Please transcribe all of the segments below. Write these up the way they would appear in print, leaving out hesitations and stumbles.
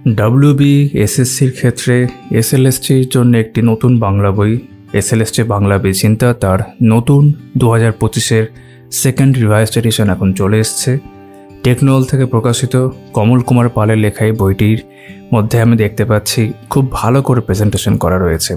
WB এসএসসির ক্ষেত্রে এসএলএসটির জন্য একটি নতুন বাংলা বই এসএলএসটি বাংলা বিচিন্তা তার নতুন 2025-এর সেকেন্ড রিভাইজড এডিশন এখন চলে এসছে। টেকনোল থেকে প্রকাশিত কমল কুমার পালের লেখা এই বইটির মধ্যে আমি দেখতে পাচ্ছি খুব ভালো করে প্রেজেন্টেশন করা রয়েছে।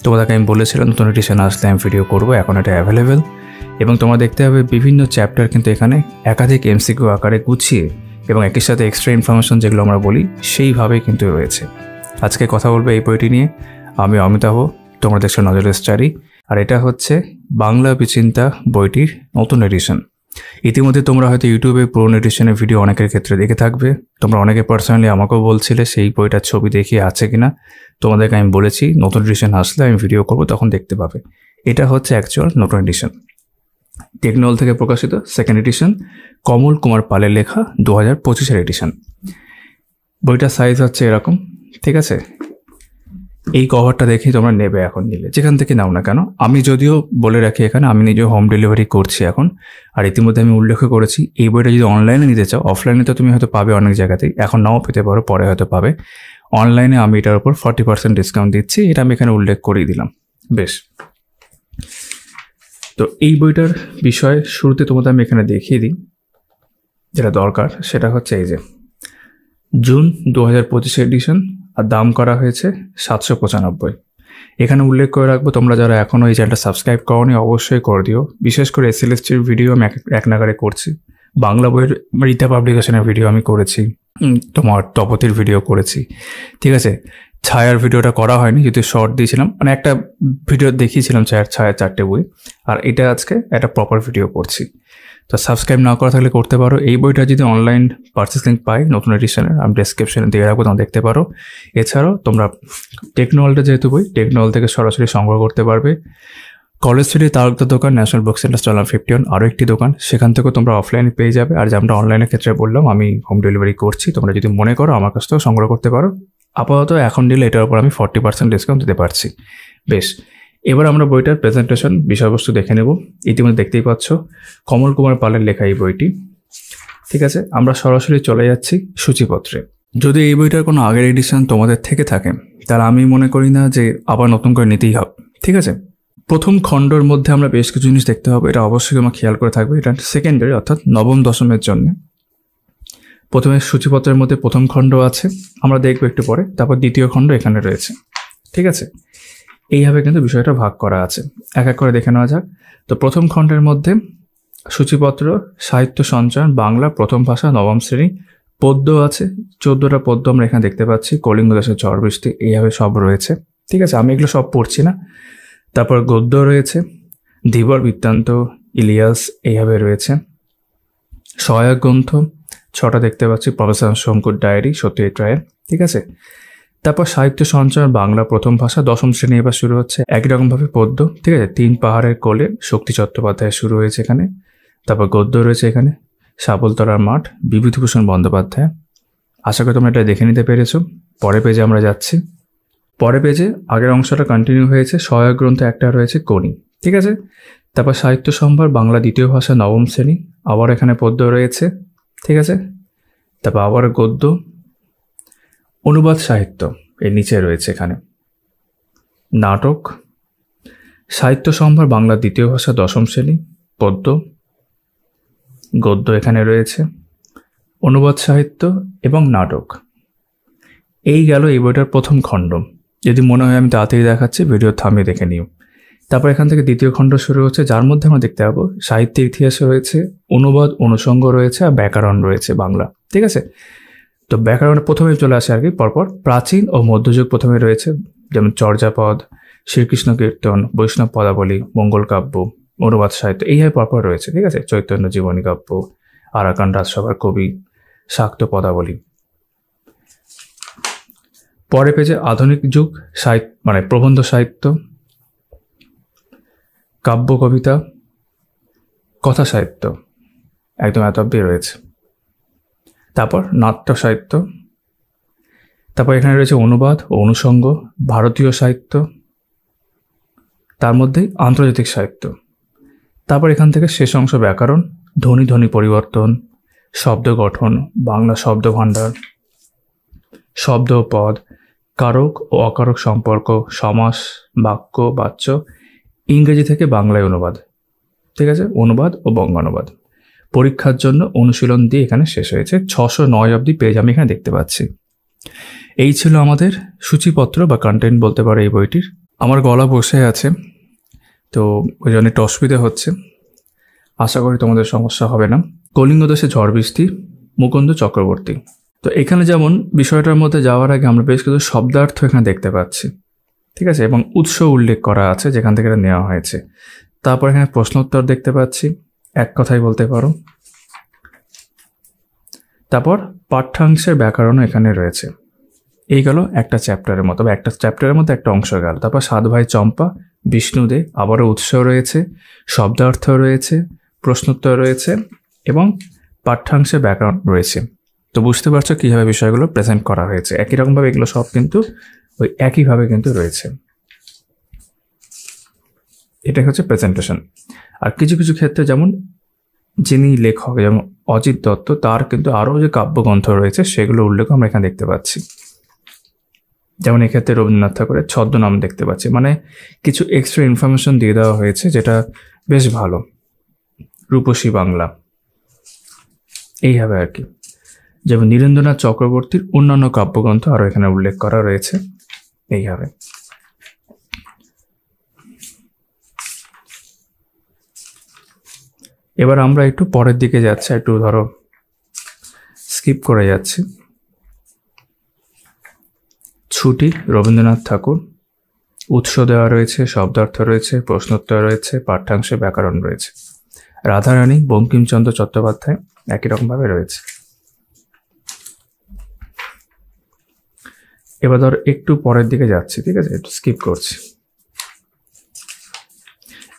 তোমাদেরকে আমি বলেছিলাম নতুন এডিশন আসলে আমি ভিডিও করবো, এখন এটা অ্যাভেলেবেল এবং তোমরা দেখতে হবে বিভিন্ন চ্যাপ্টার কিন্তু এখানে একাধিক এমসিকিউ আকারে গুছিয়ে এবং একই সাথে এক্সট্রা ইনফরমেশন যেগুলো আমরা বলি সেইভাবেই কিন্তু রয়েছে। আজকে কথা বলবো এই বইটি নিয়ে। আমি অমিতাভ, তোমরা দেখছো নজর স্টাডি, আর এটা হচ্ছে বাংলা বিচিন্তা বইটির নতুন এডিশন। ইতিমধ্যে তোমরা হয়তো ইউটিউবে পুরনো এডিশনের ভিডিও অনেকের ক্ষেত্রে দেখে থাকবে। তোমরা অনেকে পার্সোনালি আমাকেও বলছিলে সেই বইটার ছবি দেখিয়ে আছে কিনা। তোমাদেরকে আমি বলেছি নতুন এডিশন আসলে আমি ভিডিও করব, তখন দেখতে পাবে। এটা হচ্ছে অ্যাকচুয়াল নতুন এডিশন, টেকনোল থেকে প্রকাশিত সেকেন্ড এডিশন, কমল কুমার পালের লেখা 2025-এর এডিশন। বইটার সাইজ হচ্ছে এরকম, ঠিক আছে। এই কভারটা দেখেই তোমরা নেবে, এখন নিলে যেখান থেকে নাও না কেন। আমি যদিও বলে রাখি এখানে আমি নিজে হোম ডেলিভারি করছি এখন, আর ইতিমধ্যে আমি উল্লেখ করেছি এই বইটা যদি অনলাইনে নিতে চাও, অফলাইনে তো তুমি হয়তো পাবে অনেক জায়গাতেই, এখন নাও পেতে পারো, পরে হয়তো পাবে। অনলাইনে আমি এটার উপর 40% ডিসকাউন্ট দিচ্ছি, এটা আমি এখানে উল্লেখ করেই দিলাম। বেশ, তো এই বইটার বিষয় শুরুতে তোমাদের আমি এখানে দেখিয়ে দিই। যেটা দরকার সেটা হচ্ছে এই যে জুন 2025 এডিশন, আর দাম করা হয়েছে 795। এখানে উল্লেখ করে রাখবো, তোমরা যারা এখনও এই চ্যানেলটা সাবস্ক্রাইব করোনি অবশ্যই করে দিও। বিশেষ করে এসএলএসটির ভিডিও আমি এক নাগারে করছি, বাংলা বইয়ের রীতা পাবলিকেশনের ভিডিও আমি করেছি, তোমার তপতির ভিডিও করেছি, ঠিক আছে। ছায়ার ভিডিওটা করা হয়নি, যদি শর্ট দিয়েছিলাম, মানে একটা ভিডিও দেখিয়েছিলাম ছায়ার 4টে বই, আর এটা আজকে একটা প্রপার ভিডিও করছি। তো সাবস্ক্রাইব না করা থাকলে করতে পারো। এই বইটা যদি অনলাইন পারচেস লিঙ্ক পাই নতুন এডিশনের, আমি ডেসক্রিপশনে দিয়ে রাখবো, তোমরা দেখতে পারো। এছাড়াও তোমরা টেকনোলটা যেহেতু বই, টেকনোল থেকে সরাসরি সংগ্রহ করতে পারবে। কলেজ স্ট্রিটে তালুকদার দোকান, ন্যাশনাল বুক সেন্টার স্টল 51 আরও একটি দোকান, সেখান থেকেও তোমরা অফলাইনে পেয়ে যাবে। আর যে আমরা অনলাইনের ক্ষেত্রে বললাম আমি হোম ডেলিভারি করছি, তোমরা যদি মনে করো আমার কাছ থেকেও সংগ্রহ করতে পারো। আপাতত এখন দিলে এটার উপর আমি 40% ডিসকাউন্ট দিতে পারছি। বেশ, এবার আমরা বইটার প্রেজেন্টেশন বিষয়বস্তু দেখে নেব। ইতিমধ্যে দেখতেই পাচ্ছ কমল কুমার পালের লেখা এই বইটি, ঠিক আছে। আমরা সরাসরি চলে যাচ্ছি সূচিপত্রে। যদি এই বইটার কোনো আগের এডিশন তোমাদের থেকে থাকে তাহলে আমি মনে করি না যে আবার নতুন করে নিতেই হবে, ঠিক আছে। প্রথম খণ্ডের মধ্যে আমরা বেশ কিছু জিনিস দেখতে হবে, এটা অবশ্যই আমার খেয়াল করে থাকবে। এটা সেকেন্ডারি অর্থাৎ নবম দশমের জন্য। প্রথমে সূচিপত্রের মধ্যে প্রথম খণ্ড আছে, আমরা দেখবো একটু পরে, তারপর দ্বিতীয় খণ্ড এখানে রয়েছে, ঠিক আছে। এইভাবে কিন্তু বিষয়টা ভাগ করা আছে, এক এক করে দেখে নেওয়া যাক। তো প্রথম খণ্ডের মধ্যে সূচিপত্র, সাহিত্য সঞ্চয়ন, বাংলা প্রথম ভাষা নবম শ্রেণী, পদ্য আছে 14টা পদ্য আমরা এখানে দেখতে পাচ্ছি, কলিঙ্গ দেশের ঝড় বৃষ্টি, এইভাবে সব রয়েছে, ঠিক আছে। আমি এগুলো সব পড়ছি না। তারপর গদ্য রয়েছে, ধীবর বৃত্তান্ত, ইলিয়াস, এইভাবে রয়েছে। সহায়ক গ্রন্থ 6টা দেখতে পাচ্ছি, প্রফেসর শঙ্কুর ডায়েরি, সত্যজিৎ রায়ের, ঠিক আছে। তারপর সাহিত্য সঞ্চয়, বাংলা প্রথম ভাষা দশম শ্রেণী এবার শুরু হচ্ছে, একই রকমভাবে পদ্য, ঠিক আছে। 3 পাহাড়ের কোলে, শক্তি চট্টোপাধ্যায় শুরু হয়েছে এখানে। তারপর গদ্য রয়েছে এখানে, শাবলতলার মাঠ, বিভূতিভূষণ বন্দ্যোপাধ্যায়। আশা করি তোমরা এটা দেখে নিতে পেরেছো। পরের পেজে আমরা যাচ্ছি। পরের পেজে আগের অংশটা কন্টিনিউ হয়েছে, সহায়ক গ্রন্থ একটা রয়েছে কোনি, ঠিক আছে। তারপর সাহিত্য সম্ভার, বাংলা দ্বিতীয় ভাষা নবম শ্রেণী, আবার এখানে পদ্য রয়েছে, ঠিক আছে। তারপর আবার গদ্য, অনুবাদ সাহিত্য এর নিচে রয়েছে এখানে, নাটক, সাহিত্য সম্ভার বাংলা দ্বিতীয় ভাষা দশম শ্রেণী, পদ্য, গদ্য এখানে রয়েছে, অনুবাদ সাহিত্য এবং নাটক। এই গেল এই বইটার প্রথম খণ্ড। যদি মনে হয় আমি তাড়াতাড়ি দেখাচ্ছি, ভিডিও থামিয়ে দেখে নিও। তারপর এখান থেকে দ্বিতীয় খণ্ড শুরু হচ্ছে, যার মধ্যে আমরা দেখতে পাবো সাহিত্যের ইতিহাসে রয়েছে, অনুবাদ অনুষঙ্গ রয়েছে, আর ব্যাকরণ রয়েছে বাংলা, ঠিক আছে। তো ব্যাকরণে প্রথমে চলে আসে আর কি পরপর প্রাচীন ও মধ্যযুগ প্রথমে রয়েছে, যেমন চর্যাপদ, শ্রীকৃষ্ণ কীর্তন, বৈষ্ণব পদাবলী, মঙ্গল কাব্য, অনুবাদ সাহিত্য, এইভাবে পরপর রয়েছে, ঠিক আছে। চৈতন্য জীবনী কাব্য, আরাকান রাজসভার কবি, শাক্ত পদাবলী। পরে পেজে আধুনিক যুগ সাহিত্য, মানে প্রবন্ধ সাহিত্য, কাব্য কবিতা, কথা সাহিত্য, একদম এত অব্দি রয়েছে। তারপর নাট্য সাহিত্য, তারপর এখানে রয়েছে অনুবাদ ও অনুষঙ্গ, ভারতীয় সাহিত্য, তার মধ্যেই আন্তর্জাতিক সাহিত্য। তারপর এখান থেকে শেষ অংশ ব্যাকরণ, ধ্বনি পরিবর্তন, শব্দ গঠন, বাংলা শব্দ ভাণ্ডার, শব্দ ও পদ, কারক ও অকারক সম্পর্ক, সমাস, বাক্য, বাচ্য, ইংরেজি থেকে বাংলায় অনুবাদ। ঠিক আছে, অনুবাদ ও বঙ্গানুবাদ। পরীক্ষার জন্য অনুশীলন দিয়ে এখানে শেষ হয়েছে। 609 অবধি পেজ আমি এখানে দেখতে পাচ্ছি। এই ছিল আমাদের সূচিপত্র বা কন্টেন্ট বলতে পারো এই বইটির। আমার গলা বসে আছে, তো ওই জন্য একটু অসুবিধা হচ্ছে। আশা করি তোমাদের সমস্যা হবে না। কলিঙ্গ দেশে ঝড় বৃষ্টি, মুকুন্দ চক্রবর্তী। তো এখানে যেমন বিষয়টার মধ্যে যাওয়ার আগে আমরা বেশ কিছু শব্দার্থ এখানে দেখতে পাচ্ছি। ঠিক আছে, এবং উৎস উল্লেখ করা আছে যেখান থেকে এটা নেওয়া হয়েছে। তারপর এখানে প্রশ্নোত্তর দেখতে পাচ্ছি, এক কথাই বলতে পারো। তারপর পাঠ্যাংশের ব্যাকরণও এখানে রয়েছে। এই গেল একটা চ্যাপ্টারের মতো, বা একটা চ্যাপ্টারের মধ্যে একটা অংশ গেল। তারপর সাত ভাই চম্পা, বিষ্ণুদে, আবারও উৎস রয়েছে, শব্দার্থ রয়েছে, প্রশ্নোত্তর রয়েছে এবং পাঠ্যাংশের ব্যাকরণ রয়েছে। তো বুঝতে পারছো কীভাবে বিষয়গুলো প্রেজেন্ট করা হয়েছে। একই রকমভাবে এগুলো সব কিন্তু ওই একইভাবে কিন্তু রয়েছে। এটা হচ্ছে প্রেজেন্টেশন। আর কিছু কিছু ক্ষেত্রে যেমন যিনি লেখক, যেমন অজিত দত্ত, তার কিন্তু আরও যে কাব্যগ্রন্থ রয়েছে সেগুলো উল্লেখ আমরা এখানে দেখতে পাচ্ছি। যেমন এক্ষেত্রে রবীন্দ্রনাথ ঠাকুরের ছদ্মনাম দেখতে পাচ্ছি, মানে কিছু এক্সট্রা ইনফরমেশন দিয়ে দেওয়া হয়েছে যেটা বেশ ভালো। রূপসী বাংলা, এইভাবে আর কি। যেমন নীরেন্দ্রনাথ চক্রবর্তীর অন্যান্য কাব্যগ্রন্থ আরও এখানে উল্লেখ করা রয়েছে এইভাবে। এবার আমরা একটু পরের দিকে যাচ্ছি, একটু ধরো স্কিপ করে যাচ্ছি। ছুটি, রবীন্দ্রনাথ ঠাকুর। উৎস দেওয়া রয়েছে, শব্দার্থ রয়েছে, প্রশ্নোত্তর রয়েছে, পাঠ্যাংশে ব্যাকরণ রয়েছে। রাধারানী, বঙ্কিমচন্দ্র চট্টোপাধ্যায় একই রকমভাবে রয়েছে। এবার ধর একটু পরের দিকে যাচ্ছি, ঠিক আছে, একটু স্কিপ করছি।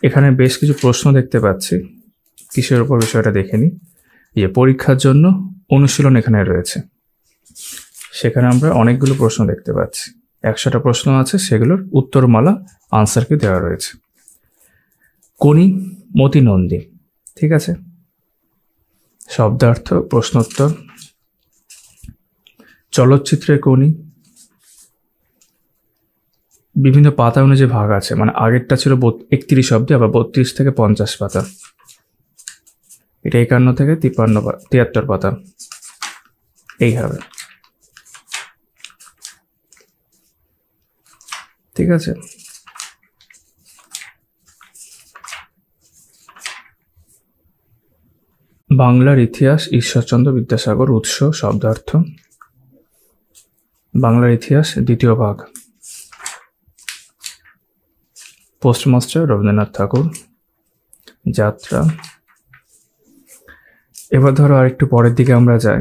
এখানে বেশ কিছু প্রশ্ন দেখতে পাচ্ছি। কিসের উপর বিষয়টা দেখে নিই। পরীক্ষার জন্য অনুশীলন এখানে রয়েছে। সেখানে আমরা অনেকগুলো প্রশ্ন দেখতে পাচ্ছি। 100টা প্রশ্ন আছে, সেগুলোর উত্তরমালা আনসার কি দেওয়া রয়েছে। কোনি, মতি নন্দী, ঠিক আছে, শব্দার্থ, প্রশ্নোত্তর। চলচ্চিত্রের কোনি, বিভিন্ন পাতা অনুযায়ী ভাগ আছে, মানে আগেরটা ছিল 31 অব্দি, আবার 32 থেকে 50 পাতা। এটা 51 থেকে 73 পাতা, এইভাবে। ঠিক আছে, বাংলার ইতিহাস, ঈশ্বরচন্দ্র বিদ্যাসাগর। উৎস, শব্দার্থ। বাংলার ইতিহাস দ্বিতীয় ভাগ, পোস্টমাস্টার রবীন্দ্রনাথ ঠাকুর। যাত্রা। এবার ধরো আরেকটু পরের দিকে আমরা যাই।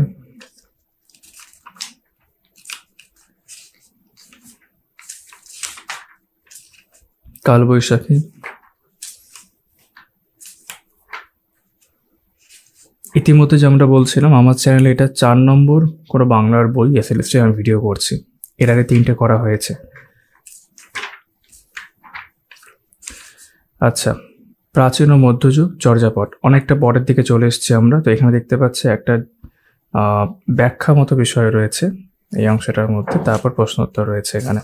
কালবৈশাখী। ইতিমধ্যে যেমনটা বলছিলাম, আমার চ্যানেলে এটা 4 নম্বর কোনো বাংলার বই এসএলএসটি আমি ভিডিও করছি। এর আগে 3টে করা হয়েছে। আচ্ছা, প্রাচীন ও মধ্যযুগ, চর্যাপদ। অনেকটা পরের দিকে চলে এসেছি আমরা। তো এখানে দেখতে পাচ্ছি একটা ব্যাখ্যা মতো বিষয় রয়েছে এই অংশটার মধ্যে। তারপর প্রশ্নোত্তর রয়েছে এখানে।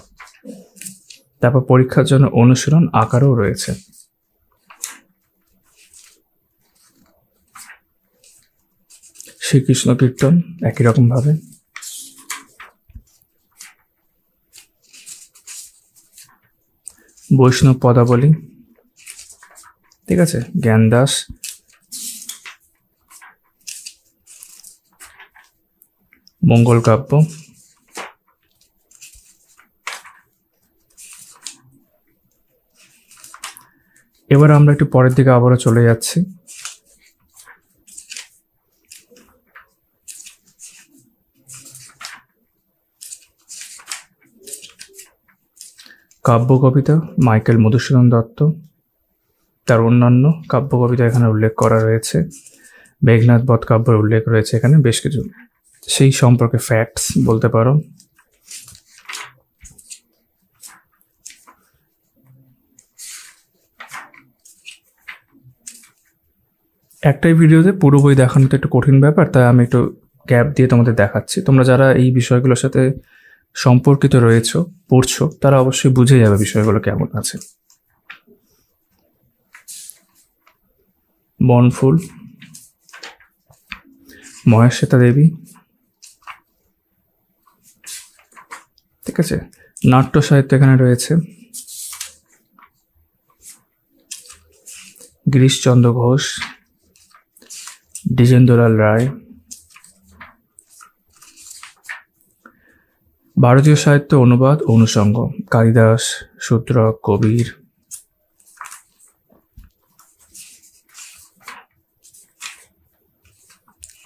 তারপর পরীক্ষার জন্য অনুশীলন আকারও রয়েছে। শ্রীকৃষ্ণ কীর্তন একই রকম ভাবে। বৈষ্ণব পদাবলী, ঠিক আছে, জ্ঞানদাস। মঙ্গল কাব্য। এবার আমরা একটু পরের দিকে আবারও চলে যাচ্ছি। কাব্য কবিতা, মাইকেল মধুসূদন দত্ত। তার অন্যান্য কাব্য কবিতা এখানে উল্লেখ করা রয়েছে। মেঘনাদ বধ কাব্যের উল্লেখ রয়েছে এখানে বেশ কিছু, সেই সম্পর্কে ফ্যাক্টস বলতে পারো। একটাই ভিডিওতে পুরো বই দেখানো তো একটু কঠিন ব্যাপার, তাই আমি একটু গ্যাপ দিয়ে তোমাদের দেখাচ্ছি। তোমরা যারা এই বিষয়গুলোর সাথে সম্পর্কিত রয়েছে, পড়ছো, তারা অবশ্যই বুঝে যাবে বিষয়গুলো কেমন আছে। বনফুল, মহেশ্বেতা দেবী, ঠিক আছে। নাট্য সাহিত্য এখানে রয়েছে গিরিশচন্দ্র ঘোষ, দ্বিজেন্দ্রলাল রায়। ভারতীয় সাহিত্য অনুবাদ অনুষঙ্গ কালিদাস, শূদ্রক, কবির।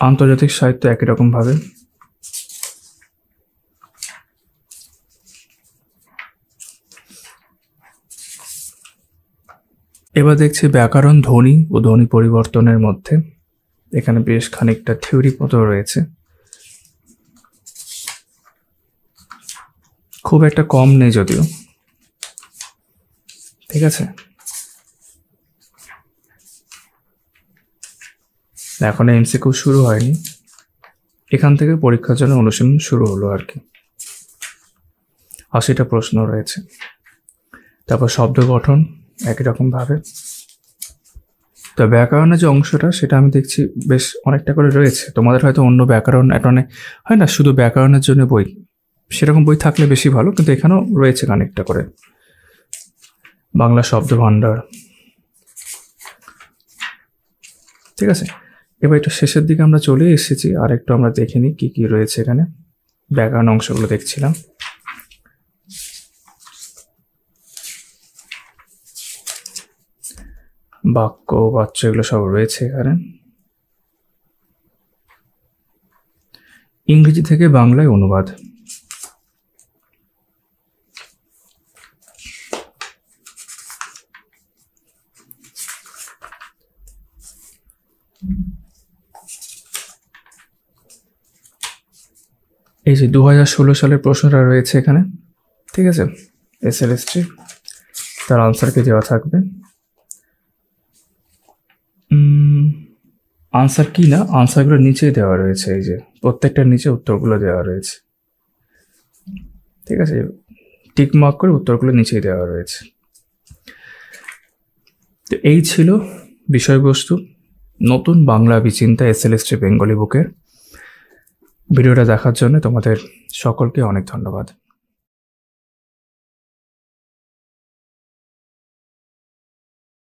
আন্তর্জাতিক সাহিত্য একই রকম ভাবে। এবার দেখছি ব্যাকরণ, ধ্বনি ও ধ্বনি পরিবর্তনের মধ্যে এখানে বেশ খানিকটা থিওরি মতো রয়েছে, খুব একটা কম নেই যদিও, ঠিক আছে। এখন এমসিকিউ শুরু হয়নি, এখান থেকে পরীক্ষার জন্য অনুশীলন শুরু হলো আর কি। 80টা প্রশ্ন রয়েছে। তারপর শব্দ গঠন একই রকম ভাবে। তো ব্যাকরণের যে অংশটা সেটা আমি দেখছি বেশ অনেকটা করে রয়েছে। তোমাদের হয়তো অন্য ব্যাকরণ একটা হয় না, শুধু ব্যাকরণের জন্য বই, সেরকম বই থাকলে বেশি ভালো, কিন্তু এখানেও রয়েছে খানিকটা করে। বাংলা শব্দ ভাণ্ডার, ঠিক আছে। এবার একটু শেষের দিকে আমরা চলে এসেছি, আর একটু আমরা দেখে নিই কি কি রয়েছে এখানে। ব্যাকরণ অংশগুলো দেখছিলাম। বাক্য, বাচ্য এগুলো সব রয়েছে এখানে। ইংরেজি থেকে বাংলায় অনুবাদ, এই যে 2016 সালের প্রশ্নটা রয়েছে এখানে, ঠিক আছে। এসএলএসটি, তার আনসারকে দেওয়া থাকবে। আনসার কি না, আনসারগুলো নিচেই দেওয়া রয়েছে, এই যে প্রত্যেকটার নিচে উত্তরগুলো দেওয়া রয়েছে, ঠিক আছে। টিক মার্ক করে উত্তরগুলো নিচেই দেওয়া রয়েছে। তো এই ছিল বিষয়বস্তু নতুন বাংলা বিচিন্তা এসএলএসটি বেঙ্গলি বুকের। ভিডিওটা দেখার জন্য তোমাদের সকলকে অনেক ধন্যবাদ।